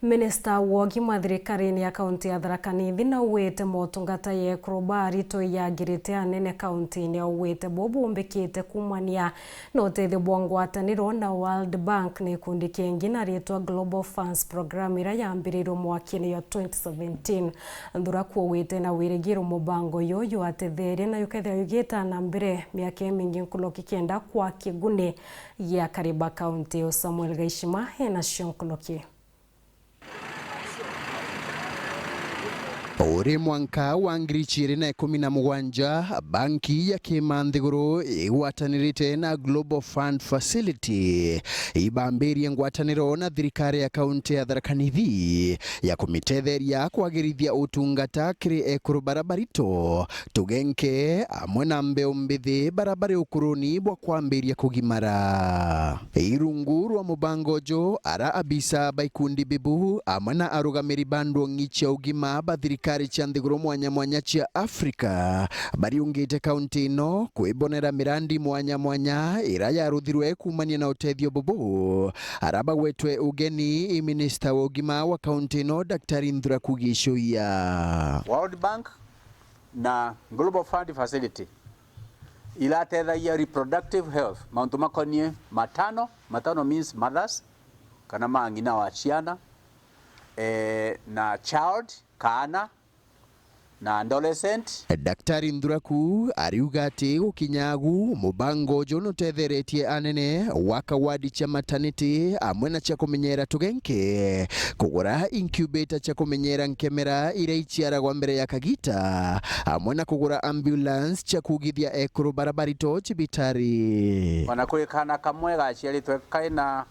Minister wa Ugima thirikari ya kaunti ya THARAKANITHI na uwete motungata ya EKURU BARITO yagirite anene KAUNTINE uwete bobumbikite kumania na utethio bwa ngwataniro na World Bank na ikundi kengi na ritwa Global Funds Program ira yambiriirwo mwakini ya 2017 ndura kuwete na wirigiro mubango yoyo atetheria na yukethia yugita na mbere miaka mingi nkuloki kenda kwa kiguni ya kariba kaunti. Samuel Ugima na shonkuloki. Ore mwanka wa ngiri chiri na 17 banki ya kimanthiguru igwatanirite na Global Fund Facility ibambiri ngwataniro na thirikari ya kaunti ya THARAKANITHI ya kumitetheria kwagirithia utungata kiri EKURU BARITO tugenke amwe na mbeu mbithi barabara ukuruni bwa kwambiria kugimara irungu rwa mubango jo ara abisa baikundi bibu amwe na arugamiri bandu ngicha ugima bathirikari chanthiguru mwanya mwanya chia Afrika bariungite kaunti ino kwibonera mirandi mwanya mwanya ira yaruthirwe kumania na utethio bubu araba wetwe ugeni minister wa ugima wa kaunti ino Daktari Kurikithia. World Bank na Global Fund Facility ilatethagia reproductive health mauntu makonie matano means mothers kana mangina wa ciana na child kana na adolescent. Daktari Nduraku ariuga ati gukinyagu mubango jono tetheretie anene waka wadi cha maternity amwe na cha kumenyera tugenke kugura incubator cha kumenyera nkemera ire ichiaragwa mbere ya kagita amwe na kugura ambulance cha kugithia EKURU BARITO chibitari wanakwikana kamwe gaciaritwe kaina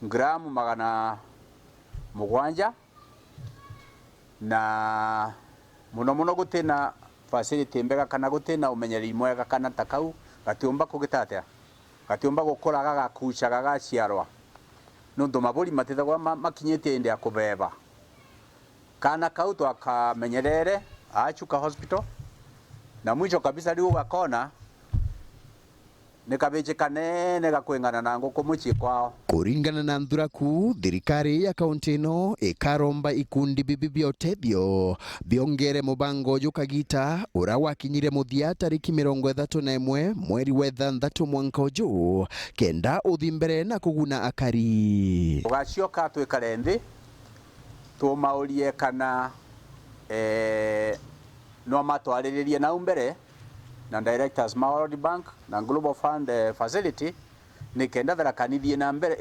gramu 700 na muno gutina facility mbega kana gutina umenyeri mwega kana takau gatiumba kugitatea gatiumba gukora gagakucha gagaciarwa nundu maburi matithagwa makinyite inde akubeba kana kau twakamenyerere achuka hospital na mwisho kabisa riu gakona nikabeje kanene gakwengana na nguku muchi kwao. Kuringana na Nduraku thirikari ya kaunti ino ikaromba ikundi bibi bya utethio biongere mubango jukagita ura wakinyire muthia tariki 31 mweri wa 6 mwanka uju kenda uthimbere na kuguna akari ugacioka twikare nthi tumaurie kana no matwariririe na umbere na directors ma World Bank na Global Fund Facility ni kenda THARAKANITHI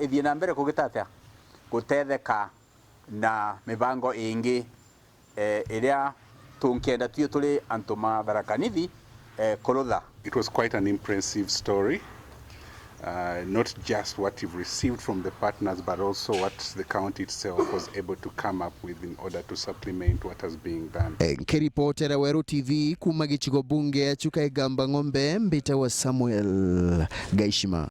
ithie na mbere kugitatea gutetheka na mibango ingi iria tunkienda tuyo tuli antuma THARAKANITHI kurutha. It was quite an impressive story. Not just what you've received from the partners, but also what the county itself was able to come up with in order to supplement what has been done. Nkiripotera Weru TV kuma gichigo bunge chuka igamba ng'ombe mbita wa Samuel Ugima.